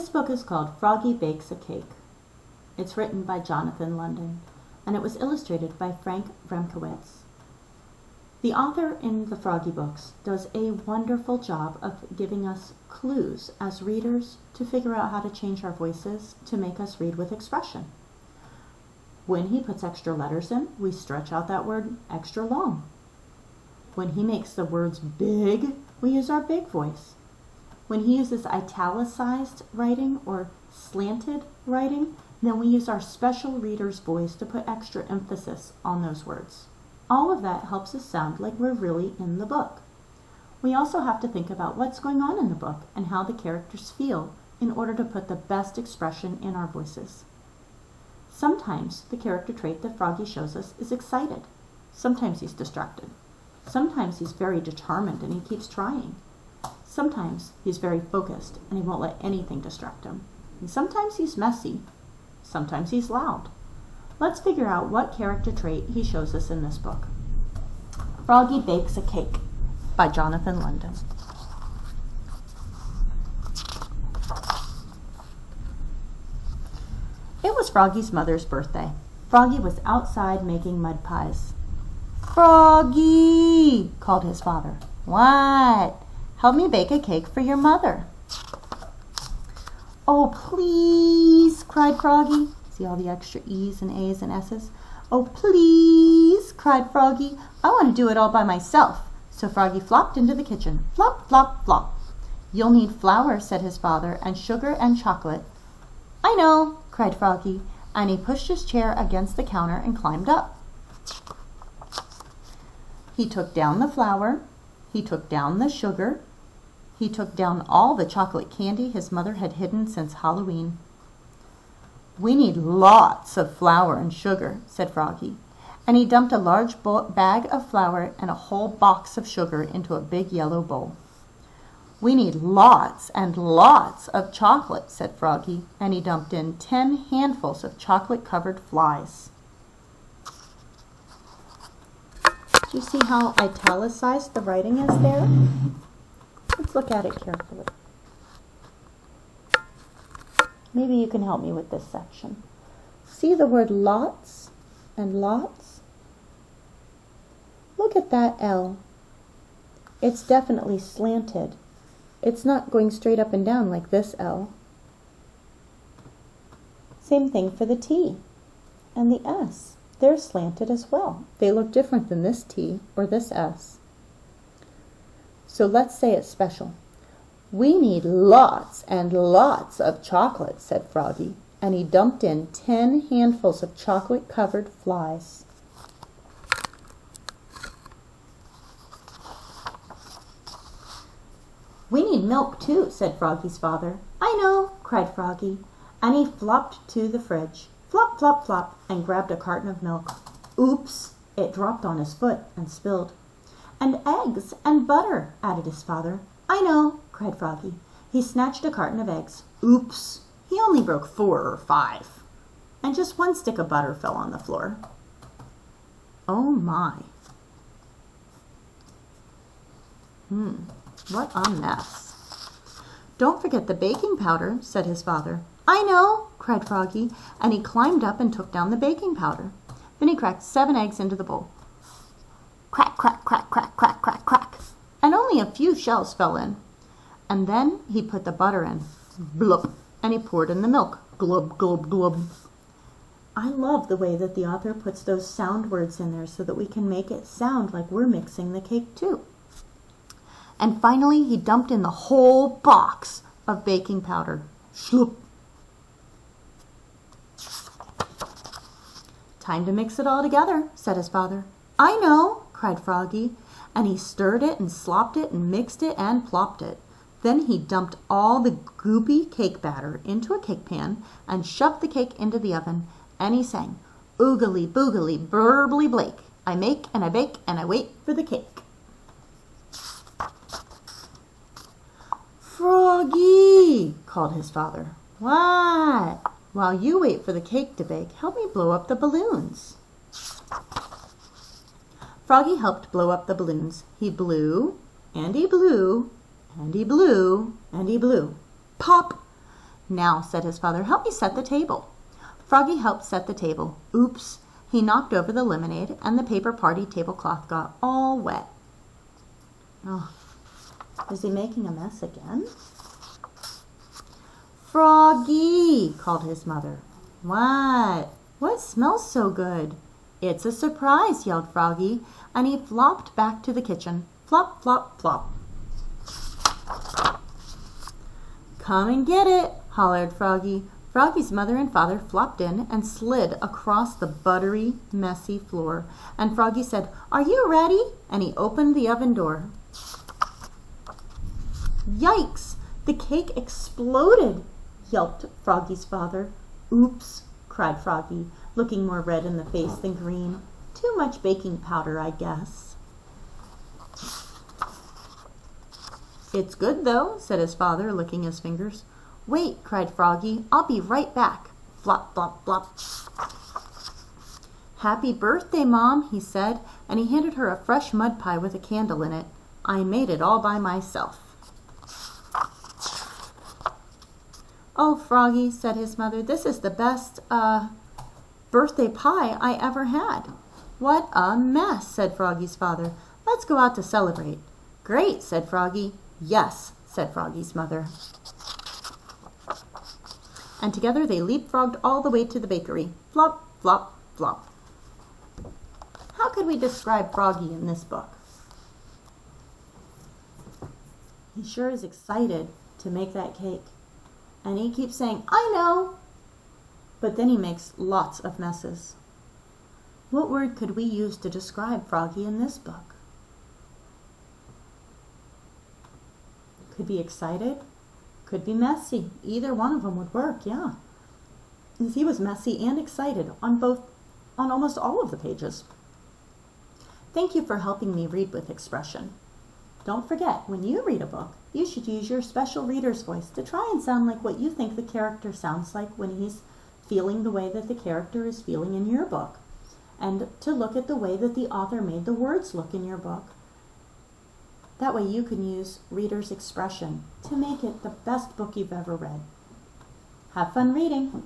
This book is called Froggy Bakes a Cake. It's written by Jonathan London, and it was illustrated by Frank REMKIEWICZ. The author in the Froggy books does a wonderful job of giving us clues as readers to figure out how to change our voices to make us read with expression. When he puts extra letters in, we stretch out that word extra long. When he makes the words big, we use our big voice. When he uses italicized writing or slanted writing, then we use our special reader's voice to put extra emphasis on those words. All of that helps us sound like we're really in the book. We also have to think about what's going on in the book and how the characters feel in order to put the best expression in our voices. Sometimes the character trait that Froggy shows us is excited. Sometimes he's distracted. Sometimes he's very determined and he keeps trying. Sometimes he's very focused and he won't let anything distract him. And sometimes he's messy. Sometimes he's loud. Let's figure out what character trait he shows us in this book. Froggy Bakes a Cake by Jonathan London. It was Froggy's mother's birthday. Froggy was outside making mud pies. "Froggy!" called his father. "What?" "Help me bake a cake for your mother." "Oh, please," cried Froggy. See all the extra E's and A's and S's? "Oh, please," cried Froggy. "I want to do it all by myself." So Froggy flopped into the kitchen. Flop, flop, flop. "You'll need flour," said his father, "and sugar and chocolate." "I know," cried Froggy, and he pushed his chair against the counter and climbed up. He took down the flour. He took down the sugar. He took down all the chocolate candy his mother had hidden since Halloween. "We need lots of flour and sugar," said Froggy, and he dumped a large bag of flour and a whole box of sugar into a big yellow bowl. "We need lots and lots of chocolate," said Froggy, and he dumped in 10 handfuls of chocolate-covered flies. Do you see how italicized the writing is there? Let's look at it carefully. Maybe you can help me with this section. See the word lots and lots? Look at that L. It's definitely slanted. It's not going straight up and down like this L. Same thing for the T and the S. They're slanted as well. They look different than this T or this S. So let's say it special. "We need lots and lots of chocolate," said Froggy, and he dumped in 10 handfuls of chocolate-covered flies. "We need milk too," said Froggy's father. "I know," cried Froggy, and he flopped to the fridge. Flop, flop, flop, and grabbed a carton of milk. Oops! It dropped on his foot and spilled. "And eggs and butter," added his father. "I know," cried Froggy. He snatched a carton of eggs. Oops! He only broke 4 or 5. And just 1 stick of butter fell on the floor. Oh my. What a mess. "Don't forget the baking powder," said his father. "I know," cried Froggy, and he climbed up and took down the baking powder. Then he cracked 7 eggs into the bowl. Crack, crack, crack, crack, crack, crack, crack, and only a few shells fell in. And then he put the butter in. Blub, and he poured in the milk. Glub, glub, glub. I love the way that the author puts those sound words in there so that we can make it sound like we're mixing the cake too. And finally he dumped in the whole box of baking powder. Shloop. "Time to mix it all together," said his father. "I know," cried Froggy, and he stirred it and slopped it and mixed it and plopped it. Then he dumped all the goopy cake batter into a cake pan and shoved the cake into the oven, and he sang, "Oogly boogly burbly blake, I make and I bake and I wait for the cake." "Froggy!" called his father. "What?" "While you wait for the cake to bake, help me blow up the balloons." Froggy helped blow up the balloons. He blew, and he blew, and he blew, and he blew. Pop! "Now," said his father, "help me set the table." Froggy helped set the table. Oops! He knocked over the lemonade, and the paper party tablecloth got all wet. Oh, is he making a mess again? "Froggy!" called his mother. "What? What smells so good?" "It's a surprise," yelled Froggy, and he flopped back to the kitchen. Flop, flop, flop. "Come and get it," hollered Froggy. Froggy's mother and father flopped in and slid across the buttery, messy floor. And Froggy said, "Are you ready?" And he opened the oven door. "Yikes! The cake exploded!" yelped Froggy's father. "Oops!" cried Froggy, looking more red in the face than green. "Too much baking powder, I guess." "It's good, though," said his father, licking his fingers. "Wait," cried Froggy. "I'll be right back." Flop, flop, flop. "Happy birthday, Mom," he said, and he handed her a fresh mud pie with a candle in it. "I made it all by myself." "Oh, Froggy," said his mother, "this is the best, birthday pie I ever had." "What a mess," said Froggy's father. "Let's go out to celebrate." "Great," said Froggy. "Yes," said Froggy's mother. And together they leapfrogged all the way to the bakery. Flop, flop, flop. How could we describe Froggy in this book? He sure is excited to make that cake. And he keeps saying, "I know." But then he makes lots of messes. What word could we use to describe Froggy in this book? Could be excited. Could be messy. Either one of them would work, yeah. Because he was messy and excited on almost all of the pages. Thank you for helping me read with expression. Don't forget, when you read a book, you should use your special reader's voice to try and sound like what you think the character sounds like when he's feeling the way that the character is feeling in your book, and to look at the way that the author made the words look in your book. That way you can use reader's expression to make it the best book you've ever read. Have fun reading!